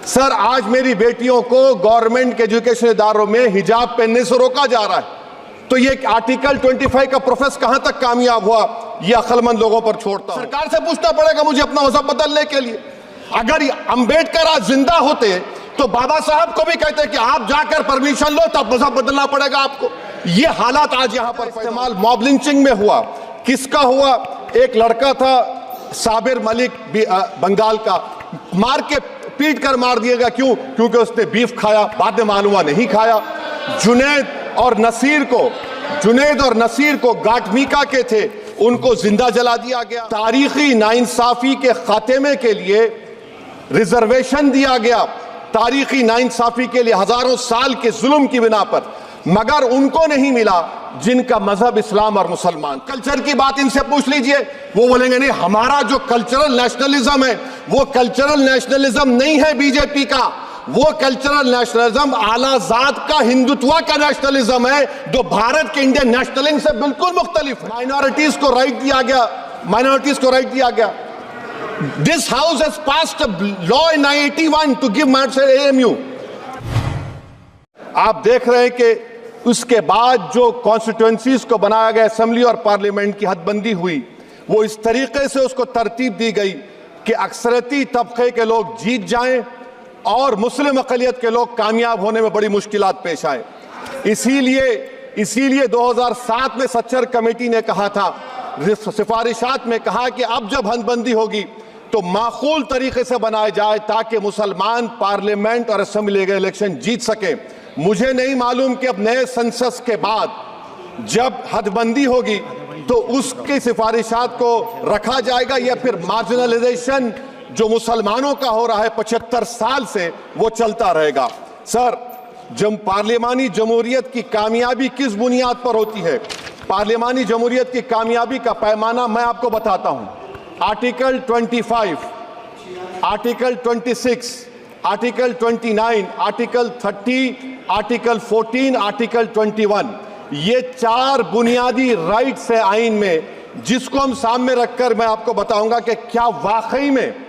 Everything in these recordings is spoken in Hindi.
सर, आज मेरी बेटियों को गवर्नमेंट के एजुकेशन इदारों में हिजाब पहनने से रोका जा रहा है, तो ये आर्टिकल 25 का प्रोसेस कहां तक कामयाब हुआ, ये अक्लमंद लोगों पर छोड़ता हूं। सरकार से पूछना पड़ेगा मुझे अपना मजहब बदलने के लिए। अगर अंबेडकर आज जिंदा होते तो बाबा साहब को भी कहते कि आप जाकर परमिशन लो, तब मजहब बदलना पड़ेगा आपको। ये हालात आज यहां पर इस्तेमाल मॉब लिंचिंग में हुआ। किसका हुआ? एक लड़का था साबिर मलिक बंगाल का, मार के पीट कर मार दिया गया। क्यों? क्योंकि उसने बीफ खाया, बाद में मालूम हुआ नहीं खाया। जुनैद और नसीर को गाटमीका के थे, उनको जिंदा जला दिया गया। तारीखी नाइंसाफी के खात्मे के लिए रिजर्वेशन दिया गया, तारीखी नाइंसाफी के लिए हजारों साल के जुल्म की बिना पर, मगर उनको नहीं मिला जिनका मजहब इस्लाम और मुसलमान। कल्चर की बात इनसे पूछ लीजिए, वो बोलेंगे नहीं, हमारा जो कल्चरल नेशनलिज्म है वो कल्चरल नेशनलिज्म नहीं है बीजेपी का, वो कल्चरल नेशनलिज्म आलाजाद का हिंदुत्व का नेशनलिज्म है, जो भारत के इंडियन नेशनलिज्म से बिल्कुल मुख्तलिफ है। माइनॉरिटीज को राइट दिया गया। This house has passed a law in 1981 to give AMU। आप देख रहे हैं कि उसके बाद जो कॉन्स्टिट्यूएंसीज को बनाया गया, असेंबली और पार्लियामेंट की हदबंदी हुई, वो इस तरीके से उसको तरतीब दी गई कि अक्सरती तबके के लोग जीत जाएं और मुस्लिम अक़लियत के लोग कामयाब होने में बड़ी मुश्किलात पेश आए। इसीलिए 2007 में सच्चर कमेटी ने कहा था, सिफारिशात में कहा कि अब जब हदबंदी होगी तो माकूल तरीके से बनाए जाए ताकि मुसलमान पार्लियामेंट और असेंबली के इलेक्शन जीत सके। मुझे नहीं मालूम कि अब नए सेंसस के बाद जब हदबंदी होगी तो उसकी सिफारिशात को रखा जाएगा या फिर मार्जिनलाइजेशन जो मुसलमानों का हो रहा है 75 साल से, वो चलता रहेगा। सर, जब पार्लियामानी जमहूरियत की कामयाबी किस बुनियाद पर होती है? पार्लियामानी जमहूरियत की कामयाबी का पैमाना मैं आपको बताता हूं। Article 25, article 26, article 29, article 30, article 14, article 21, ये 4 बुनियादी राइट्स है आइन में, जिसको हम सामने रखकर मैं आपको बताऊंगा कि क्या वाकई में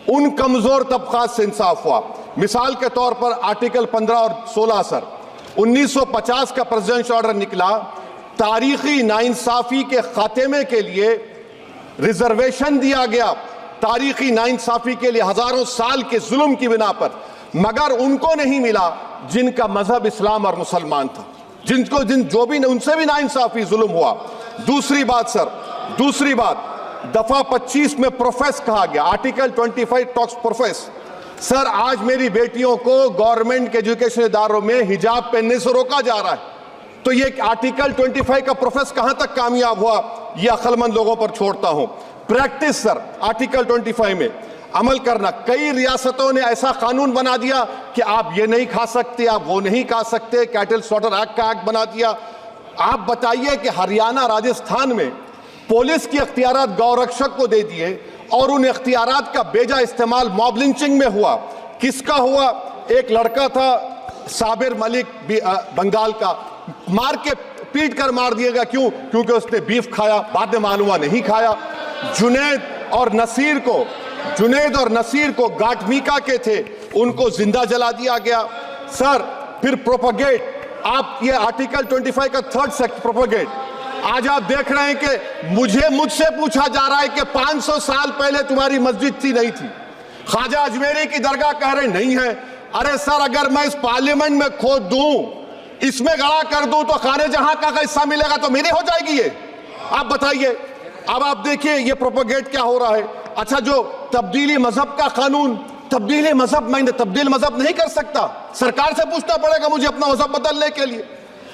उन कमजोर तबकात से इंसाफ हुआ। मिसाल के तौर पर आर्टिकल 15 और 16 सर, 1950 का प्रेसिडेंशियल ऑर्डर निकला, तारीखी नाइंसाफी के खात्मे के लिए रिजर्वेशन दिया गया, तारीखी नाइंसाफी के लिए हजारों साल के जुल्म की बिना पर, मगर उनको नहीं मिला जिनका मजहब इस्लाम और मुसलमान था, उनसे भी नाइंसाफी जुल्म हुआ। दूसरी बात दफा 25 में प्रोफेस कहा गया, आर्टिकल 25 टॉक्स प्रोफेस। सर, आज मेरी बेटियों को गवर्नमेंट के एजुकेशन इदारों में हिजाब पहनने से रोका जा रहा है, तो ये आर्टिकल 25 का प्रोसेस कहां तक कामयाब हुआ, ये अक्लमंद लोगों पर छोड़ता हूं। प्रैक्टिस सर, आर्टिकल 25 में अमल करना। कई रियासतों ने ऐसा कानून बना दिया कि आप ये नहीं खा सकते, आप वो नहीं खा सकते, कैटल स्लॉटर एक्ट का एक्ट बना दिया। आप बताइए कि हरियाणा, राजस्थान में पुलिस की अख्तियारात गौरक्षक को दे दिए और उन अख्तियारात का बेजा इस्तेमाल मॉब लिंचिंग में हुआ। किसका हुआ? एक लड़का था साबिर मलिक बंगाल का, मार के पीट कर मार दिया गया। क्यों? क्योंकि उसने बीफ खाया, बाद में मालूम हुआ नहीं खाया। जुनैद और नसीर को गाटमीका के थे, उनको जिंदा जला दिया गया। सर, फिर प्रोपगेट, आप ये आर्टिकल 25 का 3rd सेक्शन प्रोपगेट। आज आप देख रहे हैं कि मुझसे पूछा जा रहा है कि 500 साल पहले तुम्हारी मस्जिद थी, नहीं थी। ख्वाजा अजमेरी की दरगाह कह रहे नहीं है। अरे सर, अगर मैं इस पार्लियामेंट में खोद दूं, इसमें गड़ा कर दूं, तो खाने जहां का हिस्सा मिलेगा तो मेरी हो जाएगी ये। आप बताइए। अब आप देखिए ये प्रोपगेट क्या हो रहा है। अच्छा, जो तब्दीली मजहब का कानून, तब्दीली मजहब नहीं कर सकता। सरकार से पूछना पड़ेगा मुझे अपना मजहब बदलने के लिए।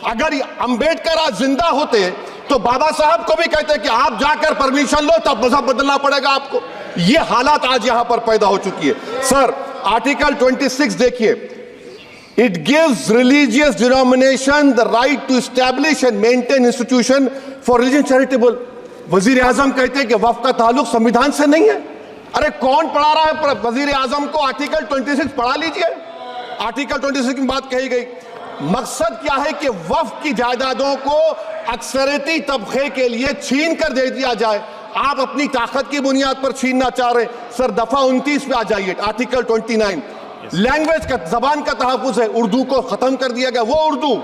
अगर अंबेडकर आज जिंदा होते तो बाबा साहब को भी कहते कि आप जाकर परमिशन लो, तब मजहब बदलना पड़ेगा आपको। ये हालात आज यहां पर पैदा हो चुकी है। सर, आर्टिकल 26 देखिए, it gives religious denomination the right to establish and maintain institution for religion charitable. वजीर आजम कहते हैं कि वक्फ का ताल्लुक संविधान से नहीं है। अरे कौन पढ़ा रहा है वजीर आजम को? आर्टिकल 26 पढ़ा लीजिए। आर्टिकल 26 की बात कही गई। मकसद क्या है कि वक्फ की जायदादों को अक्सरती तबके के लिए छीन कर दे दिया जाए। आप अपनी ताकत की बुनियाद पर छीनना चाह रहे हैं। सर, दफा 29 पे आ जाइए, आर्टिकल 29। लैंग्वेज का, जबान का तहफ़्फ़ुज़ है, उर्दू को खत्म कर दिया गया। वो उर्दू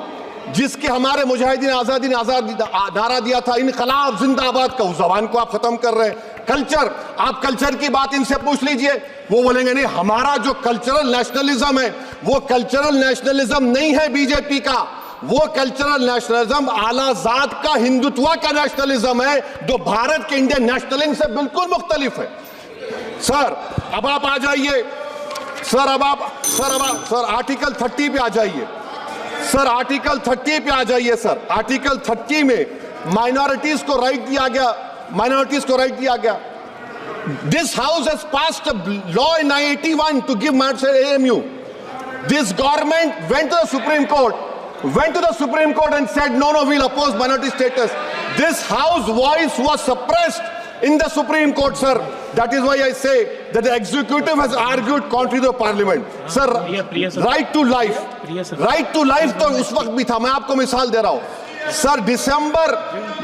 जिसके हमारे मुजाहिदीन आज़ादी ने नारा दिया था, इनकलाब जिंदाबाद का, उस जबान को आप खत्म कर रहे हैं। कल्चर, आप कल्चर की बात इनसे पूछ लीजिए, वो बोलेंगे नहीं, हमारा जो कल्चरल नेशनलिज्म है वो कल्चरल नेशनलिज्म नहीं है बीजेपी का, वो कल्चरल नेशनलिज्म आला जात का, हिंदुत्व का नेशनलिज्म है, जो भारत के इंडियन नेशनलिज्म से बिल्कुल मुख्तलिफ है। सर अब आप आ जाइए, सर आर्टिकल 30 पे आ जाइए, सर आर्टिकल 30 पे आ जाइए। सर आर्टिकल 30 में माइनॉरिटीज को राइट दिया गया, this house has passed a law in 1981 to give AMU. This government went to the Supreme Court and said no, we'll oppose minority status. This house voice was suppressed in the Supreme Court, sir. That is why I say that the executive has argued contrary to the parliament. Sir, right to life तो उस वक्त भी था। मैं आपको मिसाल दे रहा हूं सर,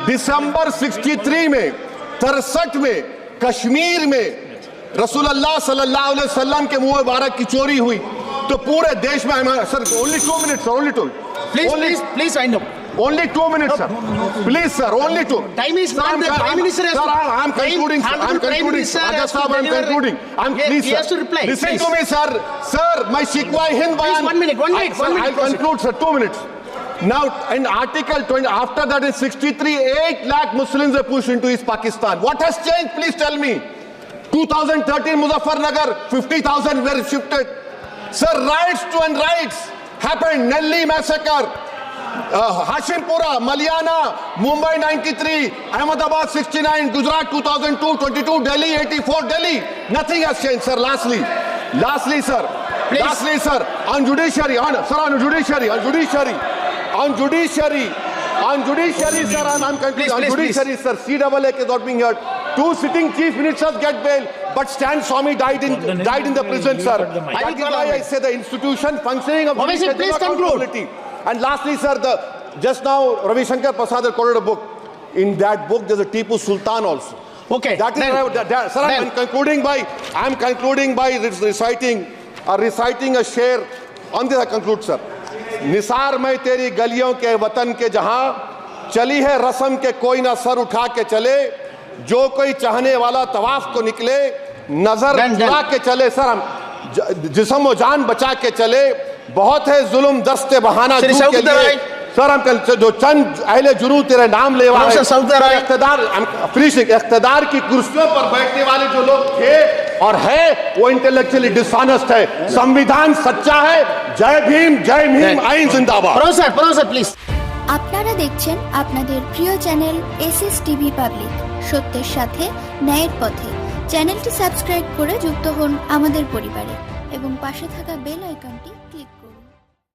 दिसंबर 63 में 63 में कश्मीर में रसूलुल्लाह सल्लल्लाहु अलैहि वसल्लम के मुंह मुबारक की चोरी हुई तो पूरे देश में, sir only 2 minutes, sir, only 2. Please wind up. Only 2 minutes, sir. Please, sir, only 2. Time is gone. The Prime Minister has Sir, I'm concluding, sir. I'm concluding. Raja Sahab, I'm concluding. Please, He has to reply. Listen to me, sir. Sir, my Shikwa Hind Bayan. Please, one minute. I'll conclude, sir. 2 minutes. Now, in Article 20, after that in 63, 8 lakh Muslims were pushed into East Pakistan. What has changed? Please tell me. 2013 Muzaffarnagar, 50,000 were shifted. Sir, riots happened. Nelly massacre, Hashimpura, Malyana, Mumbai 93, Ahmedabad 69, Gujarat 2002, 22, Delhi 84, Delhi. Nothing has changed, sir. Lastly, sir. Please. Lastly, sir, on judiciary, sir, I'm concluding, sir. On judiciary, sir, CAA is not being heard. 2 sitting chief ministers get bail, but Stan Swamy died in the prison, sir. That is why I say the institution functioning of Obviously, please conclude. And lastly, sir, just now Ravi Shankar Prasad had quoted a book. In that book, there's a Tipu Sultan also. Okay. That is sir, I'm concluding by reciting a sher. On this I conclude, sir. Nisar मैं तेरी गलियों के वतन के जहां चली है रस्म के कोई ना सर उठा के चले, जो कोई चाहने वाला तवाफ को निकले, नजर चुरा के चले, सर हम जिस्म व जान बचा के चले, बहुत है जुल्म दस्ते बहाना के लिए, सर हम जो चंद अहले जुनू तेरे नाम ले वाले इख्तिदार की कुर्सियों पर बैठने वाले जो लोग थे और है वो इंटेलेक्चुअली डिसऑनेस्ट है। संविधान सच्चा है। जय भीम आईन जिंदाबाद। Professor please. আপনারা দেখছেন আপনাদের প্রিয় চ্যানেল SSTV পাবলিক, সত্যের সাথে ন্যায়ের পথে। চ্যানেলটি সাবস্ক্রাইব করে যুক্ত হন আমাদের পরিবারে এবং পাশে থাকা বেল আইকনটি